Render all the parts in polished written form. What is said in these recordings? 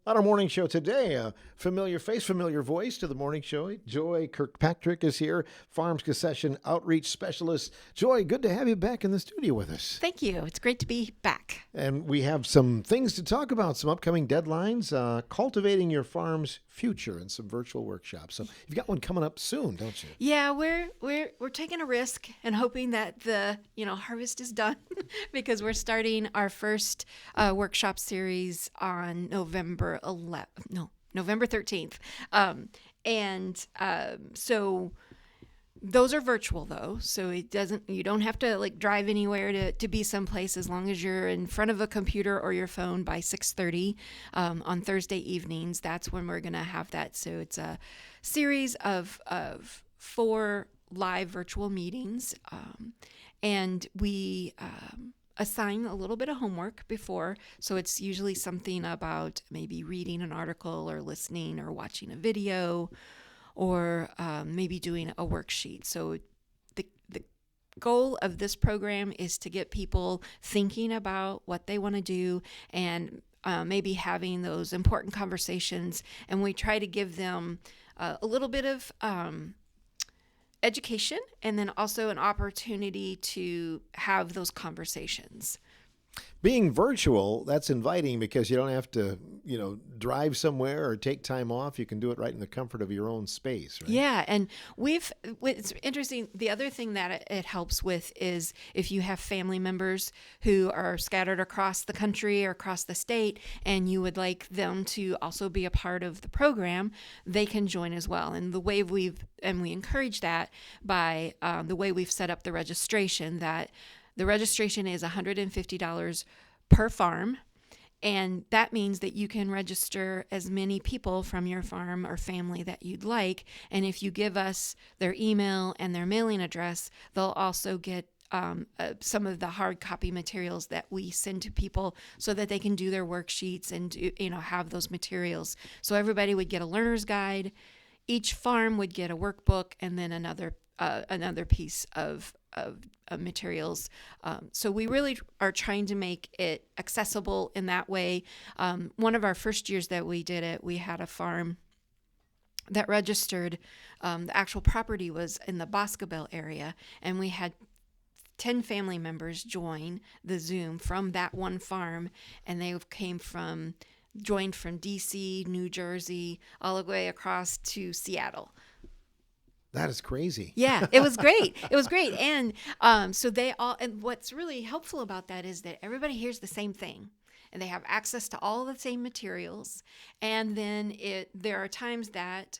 On our morning show today, a familiar face, familiar voice to the morning show. Joy Kirkpatrick is here, Farms Concession Outreach Specialist. Joy, good to have you back in the studio with us. Thank you. It's great to be back. And we have some things to talk about, some upcoming deadlines, cultivating your farm's future, and some virtual workshops. So you've got one coming up soon, don't you? Yeah, we're taking a risk and hoping that the harvest is done because we're starting our first workshop series on November 13th, so. Those are virtual though, so you don't have to like drive anywhere to be someplace as long as you're in front of a computer or your phone by 6:30 on Thursday evenings. That's when we're gonna have that. So it's a series of 4 live virtual meetings, and we assign a little bit of homework before. So it's usually something about maybe reading an article or listening or watching a video, or maybe doing a worksheet. So the goal of this program is to get people thinking about what they want to do and maybe having those important conversations. And we try to give them a little bit of education and then also an opportunity to have those conversations. Being virtual, that's inviting because you don't have to, drive somewhere or take time off. You can do it right in the comfort of your own space, right? Yeah, and it's interesting. The other thing that it helps with is if you have family members who are scattered across the country or across the state and you would like them to also be a part of the program, they can join as well. And we encourage that by the way we've set up the registration, that the registration is $150 per farm. And that means that you can register as many people from your farm or family that you'd like. And if you give us their email and their mailing address, they'll also get some of the hard copy materials that we send to people so that they can do their worksheets and have those materials. So everybody would get a learner's guide. Each farm would get a workbook and then another piece of materials. So we really are trying to make it accessible in that way. One of our first years that we did it, we had a farm that registered. The actual property was in the Boscobel area, and we had 10 family members join the Zoom from that one farm, and they joined from DC, New Jersey, all the way across to Seattle. That is crazy. Yeah, it was great. It was great. And so and what's really helpful about that is that everybody hears the same thing and they have access to all the same materials. And then there are times that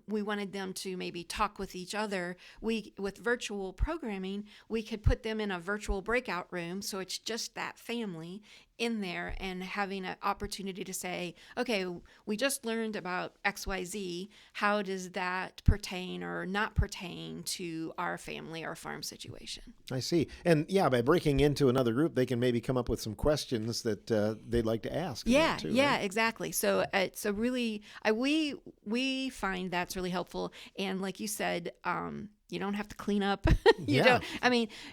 we wanted them to maybe talk with each other. With virtual programming, we could put them in a virtual breakout room. So it's just that family in there and having an opportunity to say, okay, we just learned about XYZ. How does that pertain or not pertain to our family or farm situation? I see. And yeah, by breaking into another group, they can maybe come up with some questions that they'd like to ask. Yeah, too, yeah, right? exactly. So it's a really, we find that's really helpful. And like you said, you don't have to clean up.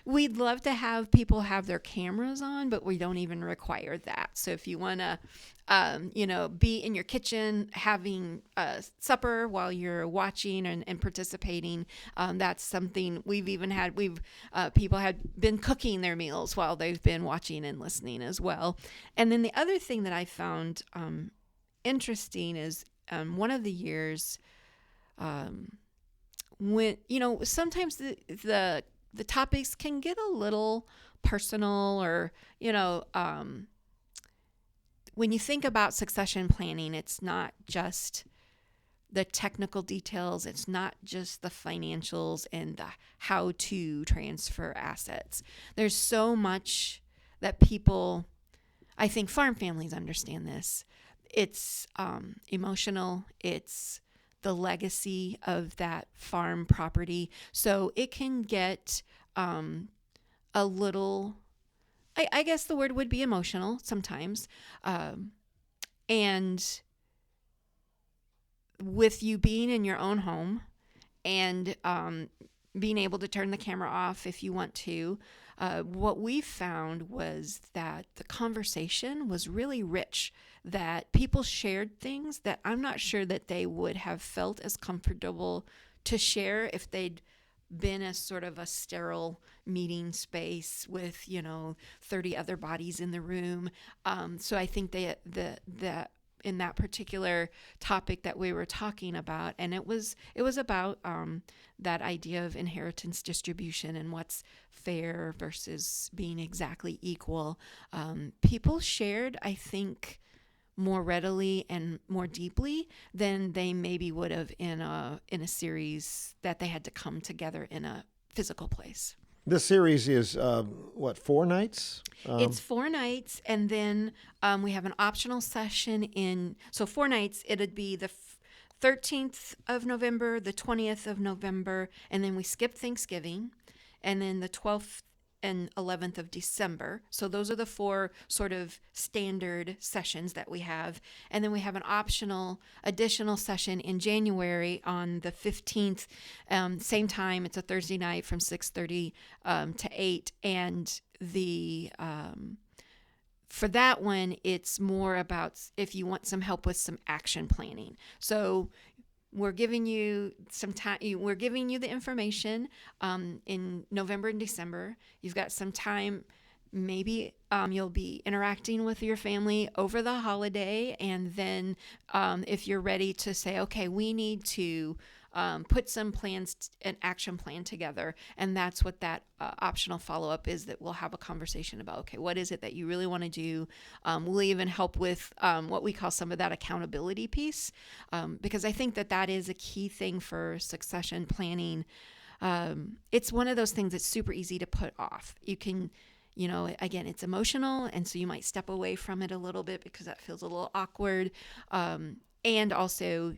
We'd love to have people have their cameras on, but we don't even require that. So if you want to, be in your kitchen having supper while you're watching and participating, that's something people had been cooking their meals while they've been watching and listening as well. And then the other thing that I found interesting is one of the years, when sometimes the topics can get a little personal, or when you think about succession planning, it's not just the technical details, it's not just the financials and the how to transfer assets. There's so much that people, I think farm families understand this. It's emotional, it's the legacy of that farm property. So it can get a little, I guess the word would be emotional sometimes. And with you being in your own home and being able to turn the camera off if you want to, what we found was that the conversation was really rich that people shared things that I'm not sure that they would have felt as comfortable to share if they'd been a sort of a sterile meeting space with 30 other bodies in the room. So I think the in that particular topic that we were talking about, and it was about that idea of inheritance distribution and what's fair versus being exactly equal. People shared, I think, more readily and more deeply than they maybe would have in a series that they had to come together in a physical place. This series is, 4 nights? It's 4 nights, and then we have an optional session so 4 nights, it'd be the 13th of November, the 20th of November, and then we skip Thanksgiving, and then the 12th and 11th of December. So those are the 4 sort of standard sessions that we have. And then we have an optional additional session in January on the 15th. Same time, it's a Thursday night from 6:30 to 8. And for that one, it's more about if you want some help with some action planning. So we're giving you some time. We're giving you the information in November and December. You've got some time. Maybe you'll be interacting with your family over the holiday. And then if you're ready to say, okay, we need to put some plans, an action plan together. And that's what that optional follow-up is, that we'll have a conversation about, okay, what is it that you really want to do? We'll even help with what we call some of that accountability piece, because I think that is a key thing for succession planning. It's one of those things that's super easy to put off. You can, again, it's emotional, and so you might step away from it a little bit because that feels a little awkward. And also,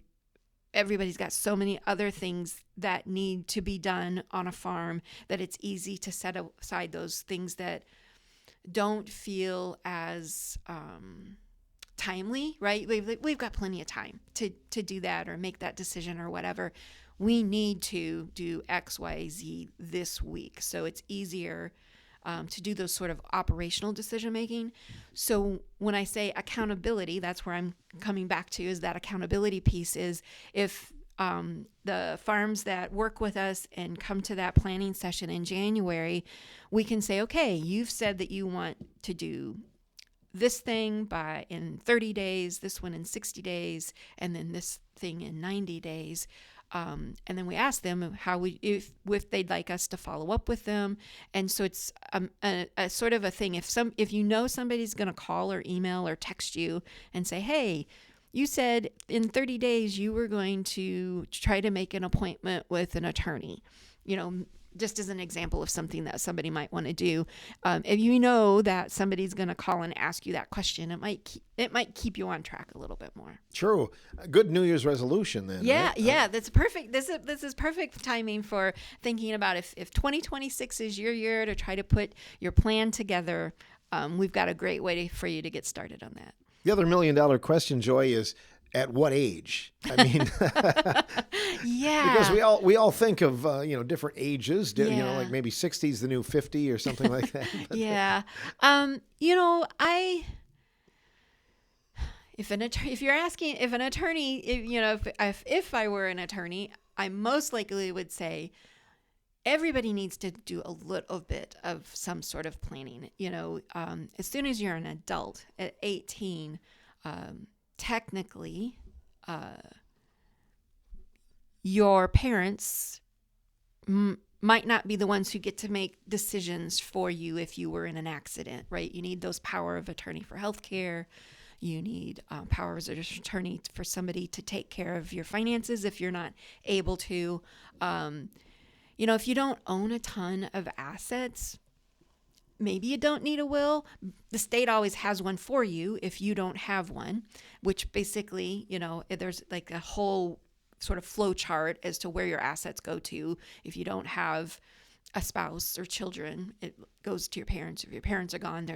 everybody's got so many other things that need to be done on a farm that it's easy to set aside those things that don't feel as timely, right? We've got plenty of time to do that or make that decision or whatever. We need to do X, Y, Z this week. So it's easier to do those sort of operational decision making. So when I say accountability, that's where I'm coming back to, is that accountability piece is if the farms that work with us and come to that planning session in January, we can say, okay, you've said that you want to do this thing in 30 days, this one in 60 days, and then this thing in 90 days. And then we ask them if they'd like us to follow up with them. And so it's a sort of a thing. If you know somebody's going to call or email or text you and say, hey, you said in 30 days you were going to try to make an appointment with an attorney, just as an example of something that somebody might want to do. If you know that somebody's going to call and ask you that question, it might keep you on track a little bit more. True. A good New Year's resolution then. Yeah, right? yeah, that's perfect. This is perfect timing for thinking about if 2026 is your year to try to put your plan together. We've got a great way for you to get started on that. The other $1 million question, Joy, is at what age? I mean, yeah, because we all think of different ages. Yeah. Like maybe 60 is the new 50 or something like that. Yeah. If you're asking if an attorney, if I were an attorney, I most likely would say everybody needs to do a little bit of some sort of planning. As soon as you're an adult at 18, technically, your parents might not be the ones who get to make decisions for you if you were in an accident, right? You need those power of attorney for healthcare. You need powers of attorney for somebody to take care of your finances if you're not able to. If you don't own a ton of assets, maybe you don't need a will. The state always has one for you if you don't have one, which basically, there's like a whole sort of flow chart as to where your assets go to. If you don't have a spouse or children, it goes to your parents. If your parents are gone,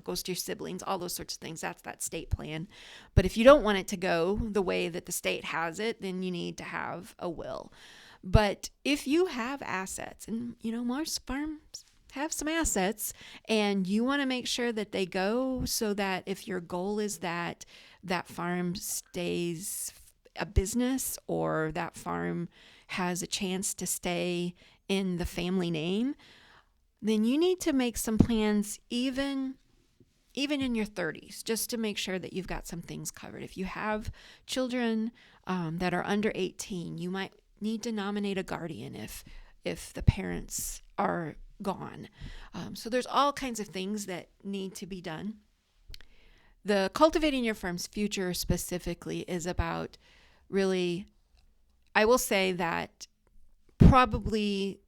goes to your siblings, all those sorts of things. That's that state plan. But if you don't want it to go the way that the state has it, then you need to have a will. But if you have assets, and most farms have some assets, and you want to make sure that they go so that if your goal is that that farm stays a business, or that farm has a chance to stay in the family name, then you need to make some plans even in your 30s, just to make sure that you've got some things covered. If you have children that are under 18, you might need to nominate a guardian if the parents are gone. So there's all kinds of things that need to be done. The Cultivating Your Farm's Future specifically is about really, I will say that probably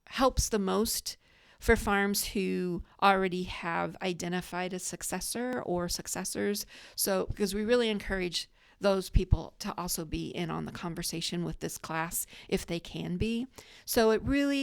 helps the most for farms who already have identified a successor or successors. So, because we really encourage those people to also be in on the conversation with this class if they can be. So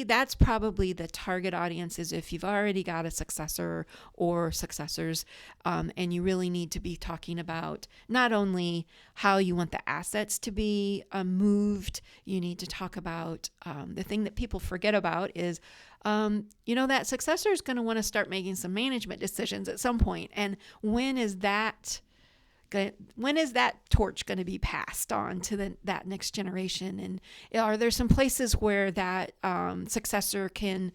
that's probably the target audience, is if you've already got a successor or successors, and you really need to be talking about not only how you want the assets to be moved, you need to talk about the thing that people forget about is that successor is going to want to start making some management decisions at some point. And when is that torch going to be passed on to that next generation? And are there some places where that successor can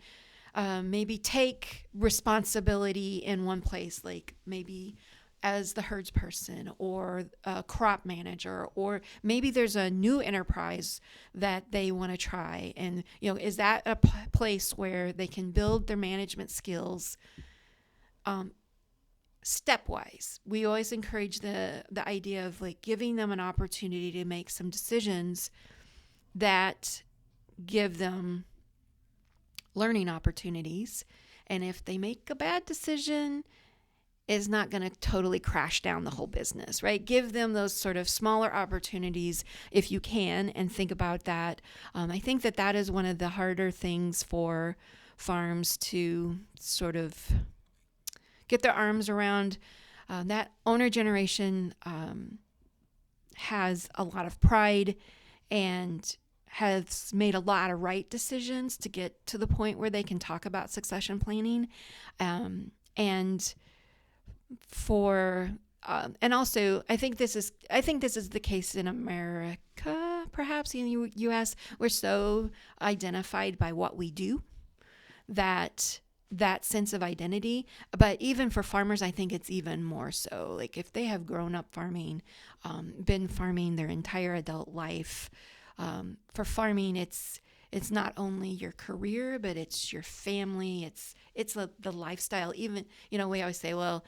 maybe take responsibility in one place, like maybe as the herds person or a crop manager, or maybe there's a new enterprise that they want to try, and is that a place where they can build their management skills stepwise? We always encourage the idea of like giving them an opportunity to make some decisions that give them learning opportunities, and if they make a bad decision, is not going to totally crash down the whole business, right? Give them those sort of smaller opportunities if you can, and think about that. I think that is one of the harder things for farms to sort of get their arms around. That owner generation has a lot of pride and has made a lot of right decisions to get to the point where they can talk about succession planning, and also I think this is the case in America, perhaps in the U.S. We're so identified by what we do that sense of identity. But even for farmers, I think it's even more so. Like if they have grown up farming, been farming their entire adult life, for farming, it's not only your career, but it's your family. It's the lifestyle. Even, we always say, well,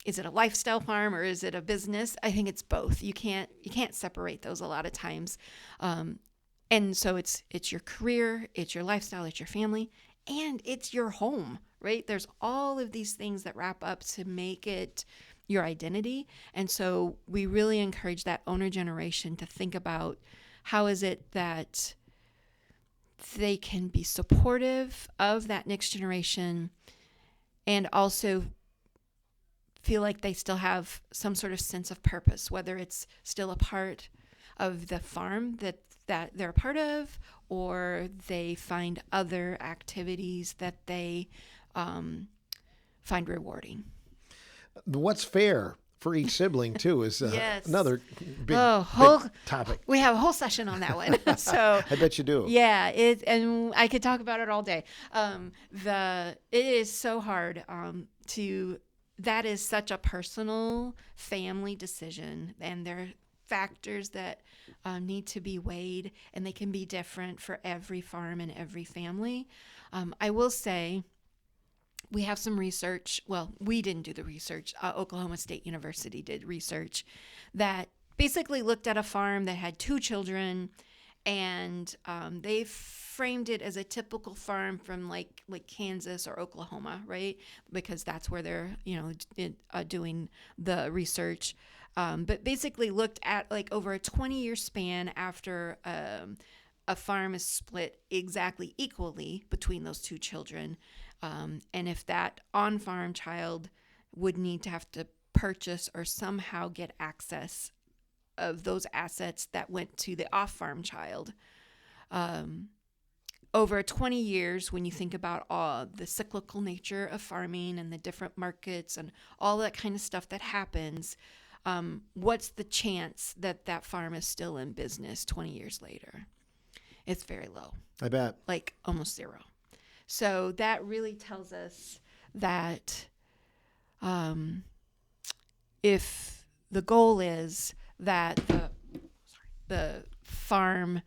is it a lifestyle farm or is it a business? I think it's both. You can't separate those a lot of times. And so it's your career, it's your lifestyle, it's your family, and it's your home, right? There's all of these things that wrap up to make it your identity. And so we really encourage that owner generation to think about how is it that they can be supportive of that next generation and also feel like they still have some sort of sense of purpose, whether it's still a part of the farm that they're a part of, or they find other activities that they find rewarding. What's fair for each sibling too is Yes. another big topic. We have a whole session on that one. So I bet you do. Yeah, and I could talk about it all day. It is so hard that is such a personal family decision, and there are factors that need to be weighed, and they can be different for every farm and every family. I will say we have some research. Well, we didn't do the research. Oklahoma State University did research that basically looked at a farm that had 2 children, and they framed it as a typical farm from like Kansas or Oklahoma, right? Because that's where they're doing the research. But basically looked at like over a 20-year span after a farm is split exactly equally between those 2 children, and if that on-farm child would need to have to purchase or somehow get access of those assets that went to the off-farm child. Over 20 years, when you think about all the cyclical nature of farming and the different markets and all that kind of stuff that happens, what's the chance that that farm is still in business 20 years later? It's very low, I bet. like almost zero. So that really tells us that if the goal is that the farm,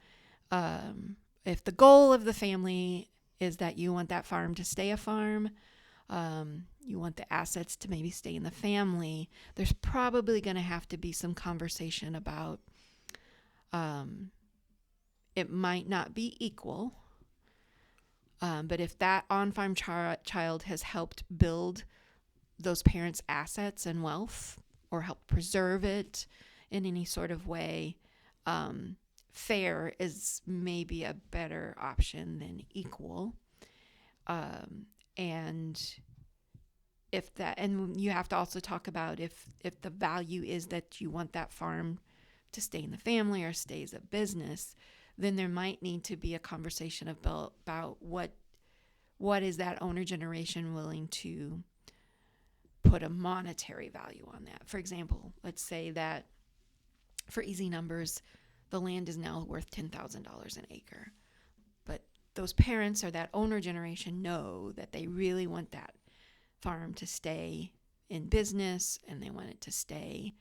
if the goal of the family is that you want that farm to stay a farm, you want the assets to maybe stay in the family, there's probably going to have to be some conversation about it might not be equal, but if that on-farm child has helped build those parents' assets and wealth or help preserve it in any sort of way, fair is maybe a better option than equal. And if that, and you have to also talk about if the value is that you want that farm to stay in the family or stay as a business, then there might need to be a conversation about what is that owner generation willing to put a monetary value on that. For example, let's say that for easy numbers, the land is now worth $10,000 an acre. But those parents or that owner generation know that they really want that farm to stay in business and they want it to stay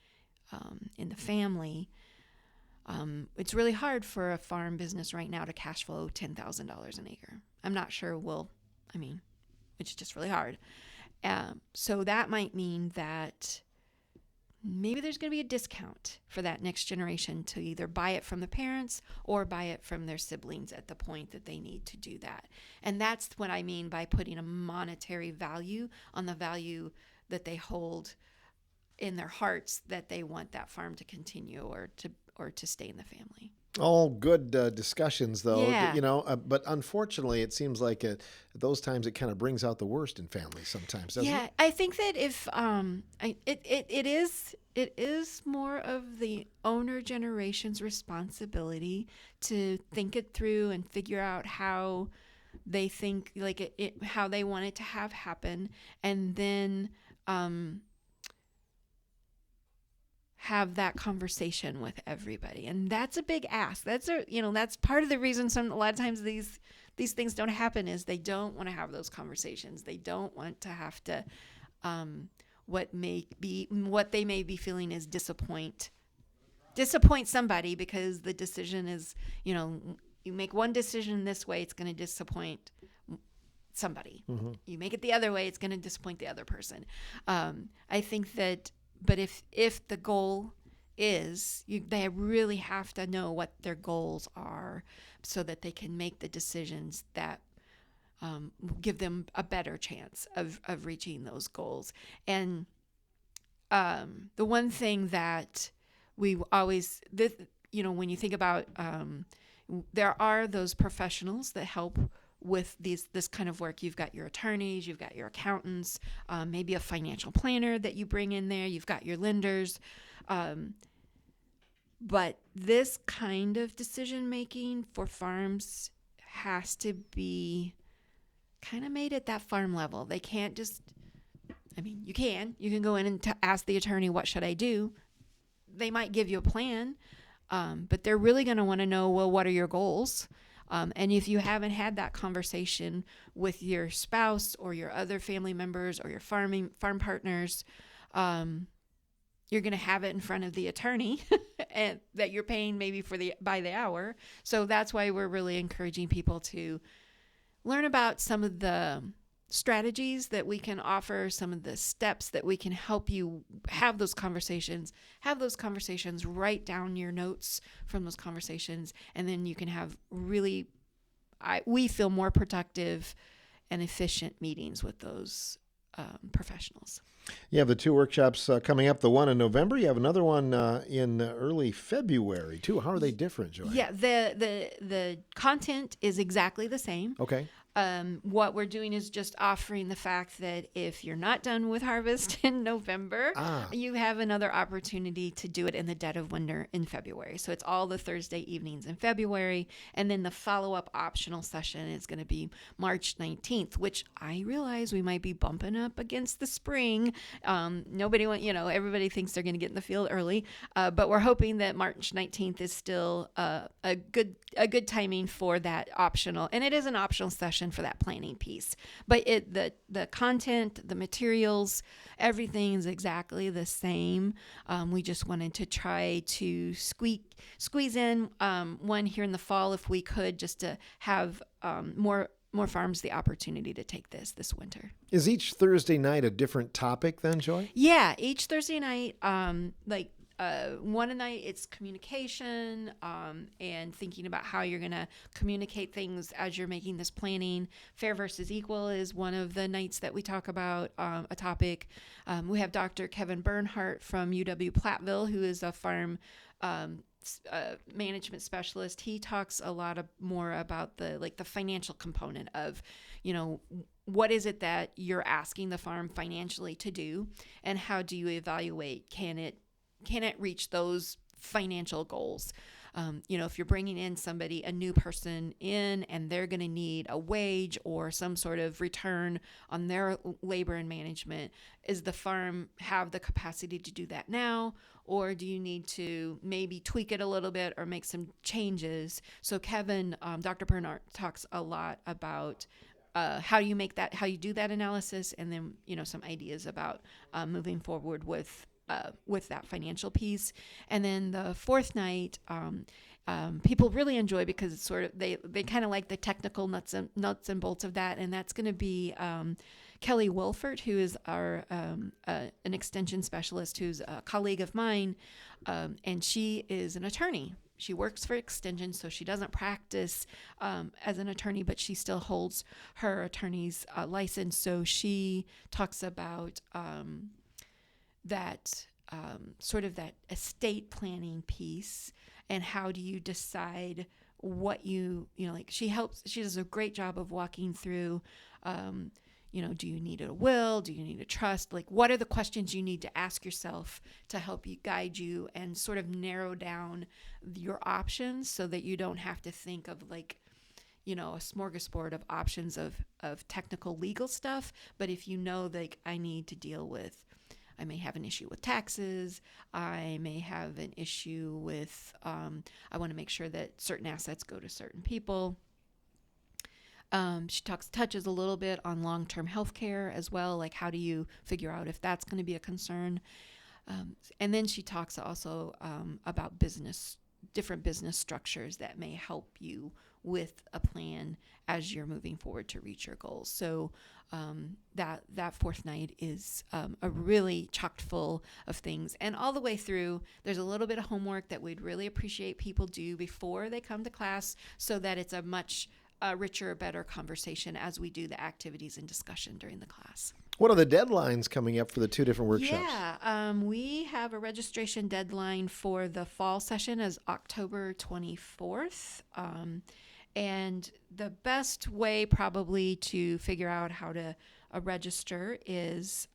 in the family. It's really hard for a farm business right now to cash flow $10,000 an acre. I'm not sure it's just really hard. So that might mean that maybe there's going to be a discount for that next generation to either buy it from the parents or buy it from their siblings at the point that they need to do that. And that's what I mean by putting a monetary value on the value that they hold in their hearts that they want that farm to continue or to stay in the family. All good discussions, though, Yeah. But unfortunately, it seems like at those times it kind of brings out the worst in families sometimes, doesn't it? I think that if it is more of the owner generation's responsibility to think it through and figure out how they think how they want it to have happen, and then have that conversation with everybody. And that's a big ask. That's part of the reason a lot of times these things don't happen is they don't want to have those conversations. They don't want to have to what they may be feeling is disappoint somebody because the decision is, you make one decision this way, it's going to disappoint somebody. Mm-hmm. You make it the other way, it's going to disappoint the other person. I think that, but if the goal is, they really have to know what their goals are so that they can make the decisions that give them a better chance of reaching those goals. And the one thing that we always, when you think about, there are those professionals that help with this kind of work. You've got your attorneys, you've got your accountants, maybe a financial planner that you bring in there, you've got your lenders. But this kind of decision making for farms has to be kind of made at that farm level. They can't just, you can go in and ask the attorney, what should I do? They might give you a plan, but they're really going to want to know, well, what are your goals? And if you haven't had that conversation with your spouse or your other family members or your farm partners, you're going to have it in front of the attorney and that you're paying maybe by the hour. So that's why we're really encouraging people to learn about some of the strategies that we can offer, some of the steps that we can help you have those conversations, write down your notes from those conversations, and then you can have we feel more productive and efficient meetings with those professionals. You have the two workshops coming up, the one in November. You have another one in early February, too. How are they different, Joy? Yeah, the content is exactly the same. Okay. What we're doing is just offering the fact that if you're not done with harvest in November, you have another opportunity to do it in the dead of winter in February. So it's all the Thursday evenings in February. And then the follow-up optional session is going to be March 19th, which I realize we might be bumping up against the spring. Everybody thinks they're going to get in the field early, but we're hoping that March 19th is still a good timing for that optional. And it is an optional session for that planning piece, but the content, the materials, everything is exactly the same. We just wanted to try to squeeze in one here in the fall if we could, just to have more farms the opportunity to take this winter. Is each Thursday night a different topic then, Joy? Yeah, each Thursday night, one night it's communication and thinking about how you're going to communicate things as you're making this planning. Fair versus equal is one of the nights that we talk about a topic. We have Dr. Kevin Bernhardt from UW-Platteville, who is a farm management specialist. He talks a lot more about the financial component of, what is it that you're asking the farm financially to do, and how do you evaluate, can it reach those financial goals? If you're bringing in a new person in, and they're going to need a wage or some sort of return on their labor and management, is the farm have the capacity to do that now? Or do you need to maybe tweak it a little bit or make some changes? So Kevin, Dr. Bernhardt talks a lot about how you do that analysis, and then, some ideas about moving forward with that financial piece. And then the fourth night, people really enjoy, because it's sort of, they kind of like the technical nuts and bolts of that. And that's going to be Kelly Wilford, who is an extension specialist, who's a colleague of mine, and she is an attorney. She works for Extension, so she doesn't practice as an attorney, but she still holds her attorney's license. So she talks about that sort of that estate planning piece, and how do you decide what she does a great job of walking through, do you need a will? Do you need a trust? What are the questions you need to ask yourself to help you guide you and sort of narrow down your options, so that you don't have to think of a smorgasbord of options of technical legal stuff. But if I need to deal with, I may have an issue with taxes. I may have an issue with, I want to make sure that certain assets go to certain people. She touches a little bit on long-term health care as well. How do you figure out if that's going to be a concern? And then she talks also about different business structures that may help you with a plan as you're moving forward to reach your goals. So that fourth night is a really chocked full of things. And all the way through, there's a little bit of homework that we'd really appreciate people do before they come to class, so that it's a much richer, better conversation as we do the activities and discussion during the class. What are the deadlines coming up for the two different workshops? Yeah, we have a registration deadline for the fall session as October 24th. And the best way probably to figure out how to register is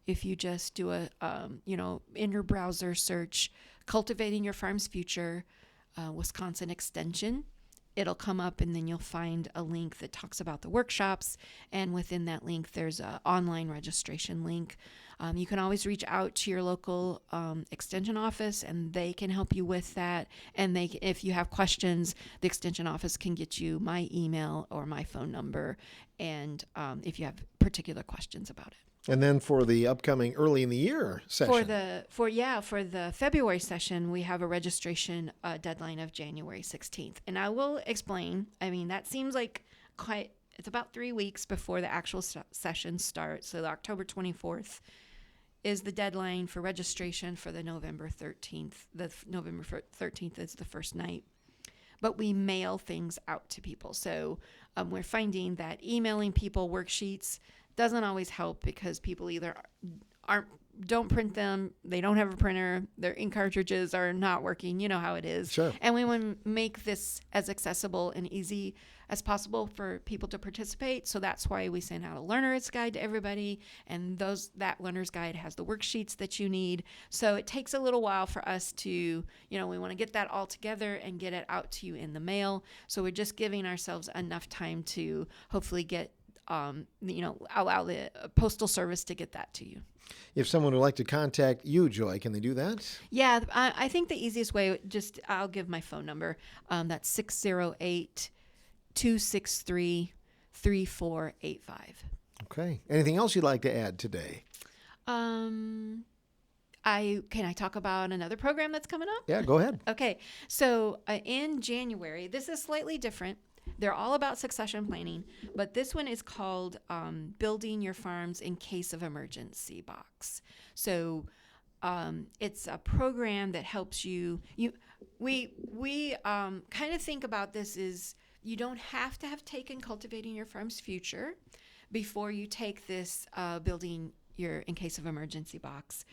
if you just do in your browser search, Cultivating Your Farm's Future, Wisconsin Extension. It'll come up, and then you'll find a link that talks about the workshops. And within that link, there's an online registration link. You can always reach out to your local extension office, and they can help you with that. And if you have questions, the extension office can get you my email or my phone number, and if you have particular questions about it. And then for the upcoming early in the year session. For the February session, we have a registration deadline of January 16th. And I will explain. I mean, that seems like it's about 3 weeks before the actual session starts. So the October 24th is the deadline for registration for the November 13th. The November 13th is the first night. But we mail things out to people. So we're finding that emailing people worksheets doesn't always help, because people either aren't don't print them. They don't have a printer. Their ink cartridges are not working. You know how it is. Sure. And we want to make this as accessible and easy as possible for people to participate. So that's why we send out a learner's guide to everybody. And that learner's guide has the worksheets that you need. So it takes a little while for us to, we want to get that all together and get it out to you in the mail. So we're just giving ourselves enough time to hopefully get, allow the postal service to get that to you. If someone would like to contact you, Joy, can they do that? Yeah, I think the easiest way, I'll give my phone number. That's 608-263-3485. Okay. Anything else you'd like to add today? Can I talk about another program that's coming up? Yeah, go ahead. Okay. So in January, this is slightly different. They're all about succession planning, but this one is called Building Your Farms in Case of Emergency Box. So it's a program that helps you. We kind of think about this is you don't have to have taken Cultivating Your Farm's Future before you take this Building Your In Case of Emergency Box.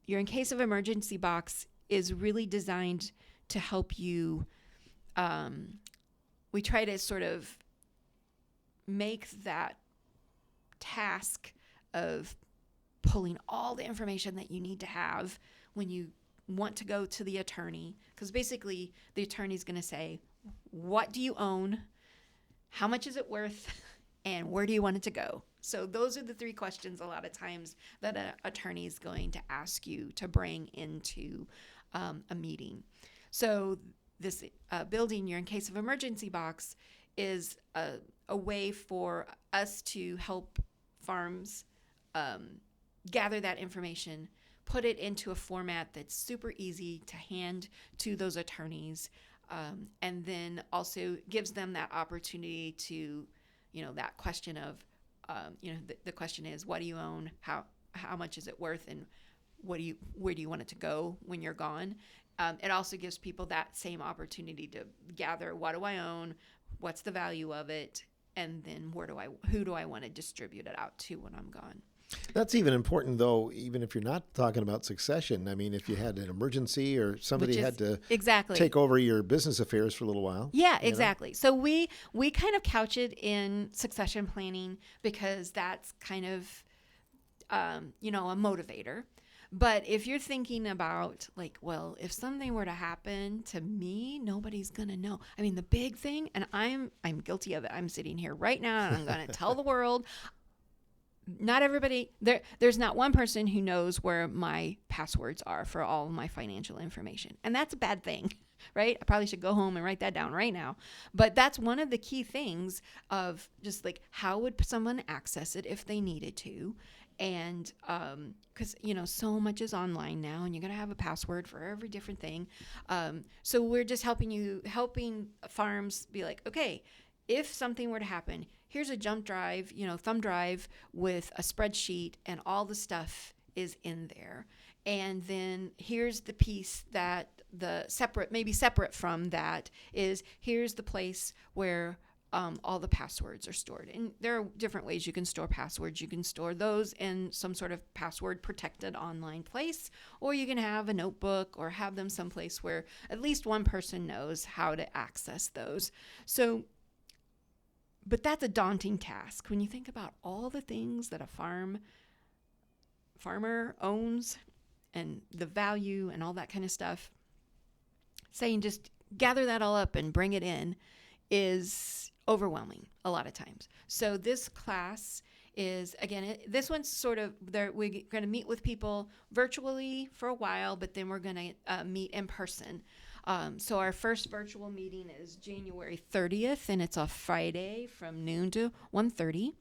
Your In Case of Emergency Box is really designed to help you. We try to sort of make that task of pulling all the information that you need to have when you want to go to the attorney. Because basically the attorney's going to say, what do you own? How much is it worth? And where do you want it to go? So those are the three questions a lot of times that an attorney is going to ask you to bring into a meeting. So this Building Your In Case of Emergency Box is a way for us to help farms gather that information, put it into a format that's super easy to hand to those attorneys, and then also gives them that opportunity to, that question of, the question is, what do you own? How much is it worth? And where do you want it to go when you're gone? It also gives people that same opportunity to gather, what do I own? What's the value of it? And then who do I want to distribute it out to when I'm gone? That's even important, though, even if you're not talking about succession. I mean, if you had an emergency or somebody had to take over your business affairs for a little while. Yeah, exactly. So we kind of couch it in succession planning because that's kind of, a motivator. But if you're thinking about if something were to happen to me, nobody's going to know. I mean, the big thing, and I'm guilty of it. I'm sitting here right now and I'm going to tell the world, not everybody, there's not one person who knows where my passwords are for all of my financial information. And that's a bad thing, right? I probably should go home and write that down right now. But that's one of the key things of just how would someone access it if they needed to? And because, so much is online now and you're going to have a password for every different thing. So we're just helping farms be like, okay, if something were to happen, here's a jump drive, thumb drive with a spreadsheet and all the stuff is in there. And then here's the piece that maybe separate from that is here's the place where all the passwords are stored. And there are different ways you can store passwords. You can store those in some sort of password protected online place, or you can have a notebook or have them someplace where at least one person knows how to access those. But that's a daunting task when you think about all the things that a farmer owns and the value and all that kind of stuff. Saying just gather that all up and bring it in is overwhelming a lot of times. So this class is, again, this one's sort of there. We're going to meet with people virtually for a while, but then we're going to meet in person. So our first virtual meeting is January 30th, and it's a Friday from noon to 1:30.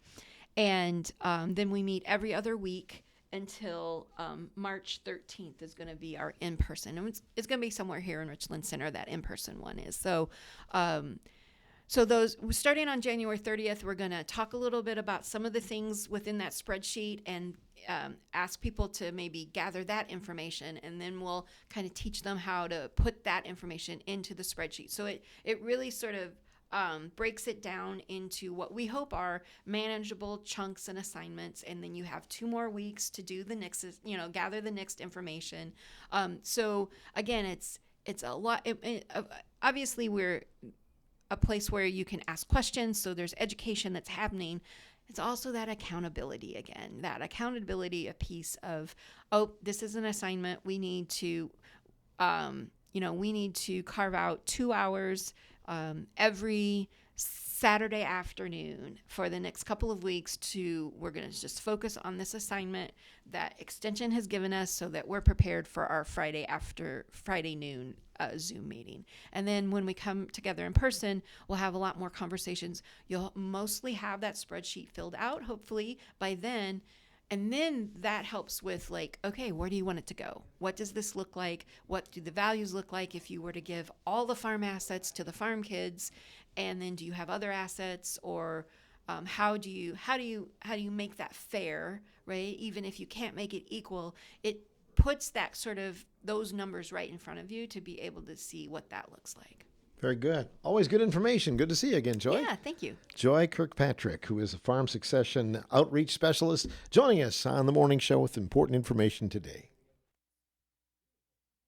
And then we meet every other week until March 13th is going to be our in-person. And it's going to be somewhere here in Richland Center, that in-person one is. So those starting on January 30th, we're going to talk a little bit about some of the things within that spreadsheet and ask people to maybe gather that information, and then we'll kind of teach them how to put that information into the spreadsheet. So it really sort of breaks it down into what we hope are manageable chunks and assignments, and then you have 2 more weeks to do the next, gather the next information. So again, it's a lot. Obviously, we're a place where you can ask questions, so there's education that's happening. It's also that accountability again, a piece of, oh, this is an assignment. We need to, carve out 2 hours every Saturday afternoon for the next couple of weeks we're going to just focus on this assignment that Extension has given us so that we're prepared for our Friday noon Zoom meeting. And then when we come together in person, we'll have a lot more conversations. You'll mostly have that spreadsheet filled out, hopefully, by then. And then that helps with okay, where do you want it to go? What does this look like? What do the values look like if you were to give all the farm assets to the farm kids? And then do you have other assets, or how do you make that fair, right? Even if you can't make it equal, it puts that those numbers right in front of you to be able to see what that looks like. Very good. Always good information. Good to see you again, Joy. Yeah, thank you. Joy Kirkpatrick, who is a farm succession outreach specialist, joining us on the morning show with important information today.